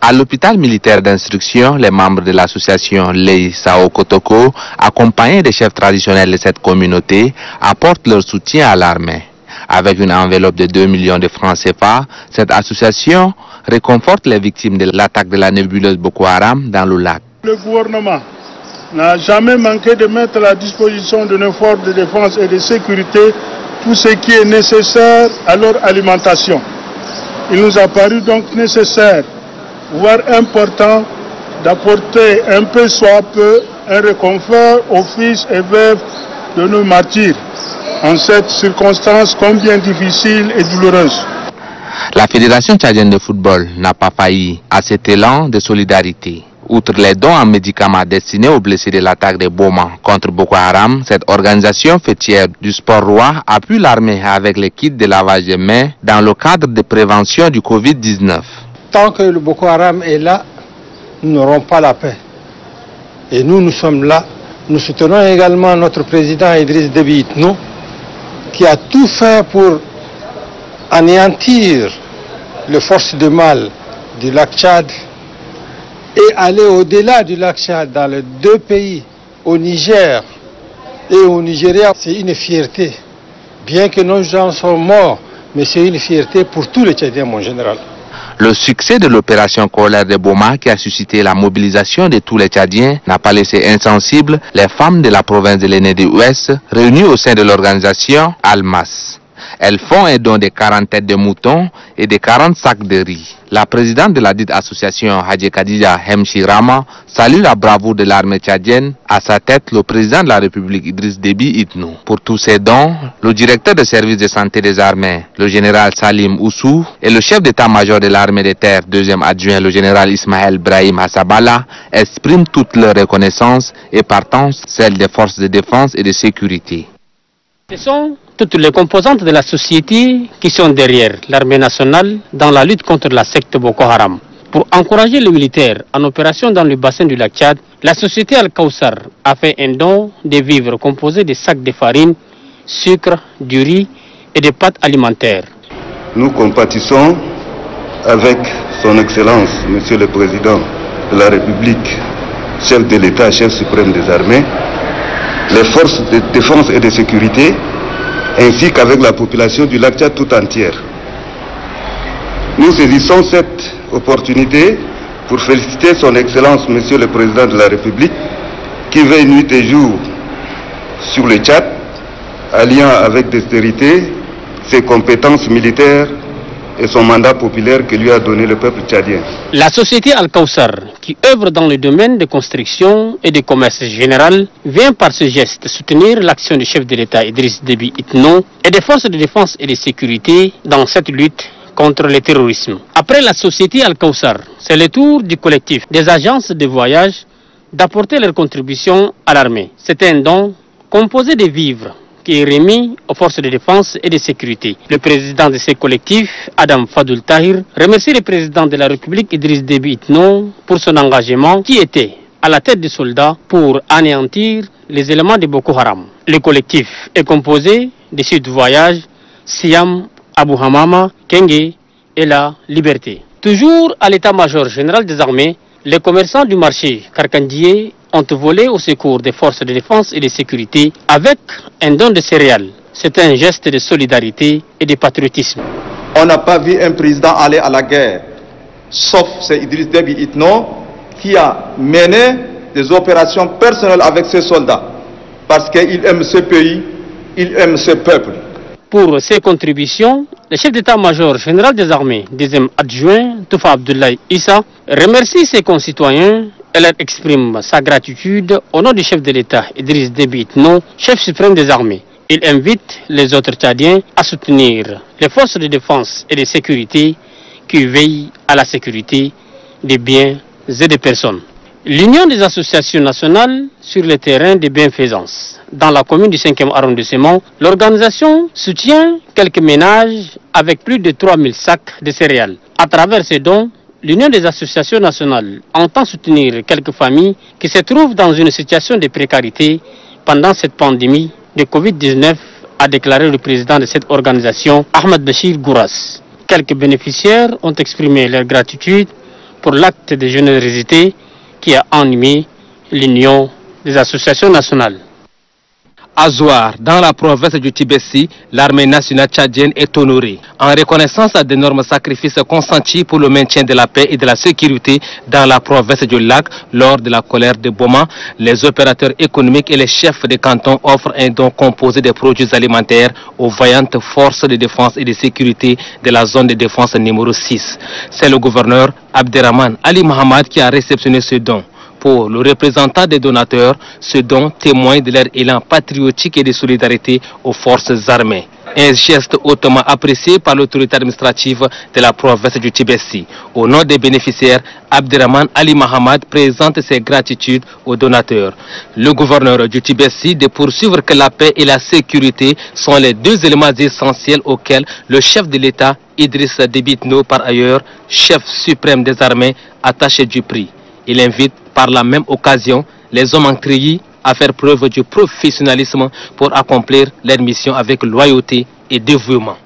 À l'hôpital militaire d'instruction, les membres de l'association Lei Sao Kotoko, accompagnés des chefs traditionnels de cette communauté, apportent leur soutien à l'armée. Avec une enveloppe de 2 millions de francs CFA, cette association réconforte les victimes de l'attaque de la nébuleuse Boko Haram dans le lac. Le gouvernement n'a jamais manqué de mettre à la disposition de nos forces de défense et de sécurité tout ce qui est nécessaire à leur alimentation. Il nous a paru donc nécessaire, voire important, d'apporter un peu soit peu un réconfort aux fils et veuves de nos martyrs en cette circonstance combien difficile et douloureuse. La Fédération tchadienne de football n'a pas failli à cet élan de solidarité. Outre les dons en médicaments destinés aux blessés de l'attaque de Boma contre Boko Haram, cette organisation fêtière du sport roi appuie l'armée avec les kits de lavage de mains dans le cadre de prévention du Covid-19. Tant que le Boko Haram est là, nous n'aurons pas la paix. Et nous sommes là. Nous soutenons également notre président Idriss Déby Itno, qui a tout fait pour anéantir les forces de mal du lac Tchad et aller au-delà du lac Tchad dans les deux pays, au Niger et au Nigeria. C'est une fierté. Bien que nos gens sont morts, mais c'est une fierté pour tous les Tchadiens en général. Le succès de l'opération Colère de Boma, qui a suscité la mobilisation de tous les Tchadiens, n'a pas laissé insensibles les femmes de la province de l'Aîné de l'Ouest réunies au sein de l'organisation Almas. Elles font un don de 40 têtes de moutons et de 40 sacs de riz. La présidente de la dite association, Hadji Khadija Hemchirama, salue la bravoure de l'armée tchadienne, à sa tête le président de la République Idriss Déby Itno. Pour tous ces dons, le directeur de service de santé des armées, le général Salim Oussou, et le chef d'état-major de l'armée de terre, deuxième adjoint, le général Ismaël Brahim Hassabala, expriment toute leur reconnaissance et partant celle des forces de défense et de sécurité. Ce sont toutes les composantes de la société qui sont derrière l'armée nationale dans la lutte contre la secte Boko Haram. Pour encourager les militaires en opération dans le bassin du lac Tchad, la société Al-Kawsar a fait un don de vivres composés de sacs de farine, sucre, du riz et de pâtes alimentaires. Nous compatissons avec son Excellence, Monsieur le Président de la République, chef de l'État, chef suprême des armées, les forces de défense et de sécurité, ainsi qu'avec la population du lac Tchad tout entière. Nous saisissons cette opportunité pour féliciter son Excellence, Monsieur le Président de la République, qui veille nuit et jour sur le Tchad, alliant avec dextérité ses compétences militaires et son mandat populaire que lui a donné le peuple tchadien. La société Al-Kawsar, qui œuvre dans le domaine de construction et de commerce général, vient par ce geste soutenir l'action du chef de l'État Idriss Déby Itno et des forces de défense et de sécurité dans cette lutte contre le terrorisme. Après la société Al-Kawsar, c'est le tour du collectif des agences de voyage d'apporter leur contribution à l'armée. C'est un don composé de vivres qui est remis aux forces de défense et de sécurité. Le président de ces collectifs, Adam Fadoul Tahir, remercie le président de la République Idriss Déby Itno pour son engagement qui était à la tête des soldats pour anéantir les éléments de Boko Haram. Le collectif est composé de sites de voyage Siam, Abu Hamama, Kenge et la Liberté. Toujours à l'état-major général des armées, les commerçants du marché Karkandié ont volé au secours des forces de défense et de sécurité avec un don de céréales. C'est un geste de solidarité et de patriotisme. On n'a pas vu un président aller à la guerre, sauf c'est Idriss Déby Itno qui a mené des opérations personnelles avec ses soldats parce qu'il aime ce pays, il aime ce peuple. Pour ses contributions, le chef d'état-major général des armées, deuxième adjoint, Toufa Abdoulaye Issa, remercie ses concitoyens et leur exprime sa gratitude au nom du chef de l'État, Idriss Déby Itno, chef suprême des armées. Il invite les autres Tchadiens à soutenir les forces de défense et de sécurité qui veillent à la sécurité des biens et des personnes. L'Union des associations nationales sur le terrain de bienfaisance. Dans la commune du 5e arrondissement, l'organisation soutient quelques ménages avec plus de 3000 sacs de céréales. À travers ces dons, l'Union des associations nationales entend soutenir quelques familles qui se trouvent dans une situation de précarité pendant cette pandémie de Covid-19, a déclaré le président de cette organisation, Ahmed Bachir Gouras. Quelques bénéficiaires ont exprimé leur gratitude pour l'acte de générosité qui a animé l'Union des associations nationales. À Zouar, dans la province du Tibet-Si, l'armée nationale tchadienne est honorée. En reconnaissance à d'énormes sacrifices consentis pour le maintien de la paix et de la sécurité dans la province du Lac lors de la colère de Boma, les opérateurs économiques et les chefs de canton offrent un don composé de produits alimentaires aux vaillantes forces de défense et de sécurité de la zone de défense numéro 6. C'est le gouverneur Abderrahmane Ali Mohamed qui a réceptionné ce don. Pour le représentant des donateurs, ce don témoigne de leur élan patriotique et de solidarité aux forces armées. Un geste hautement apprécié par l'autorité administrative de la province du Tibet-Si. Au nom des bénéficiaires, Abderrahmane Ali Mohamed présente ses gratitudes aux donateurs. Le gouverneur du Tibet-Si de poursuivre que la paix et la sécurité sont les deux éléments essentiels auxquels le chef de l'État, Idriss Déby Itno, par ailleurs chef suprême des armées, attache du prix. Il invite par la même occasion les hommes en treillis à faire preuve du professionnalisme pour accomplir leur mission avec loyauté et dévouement.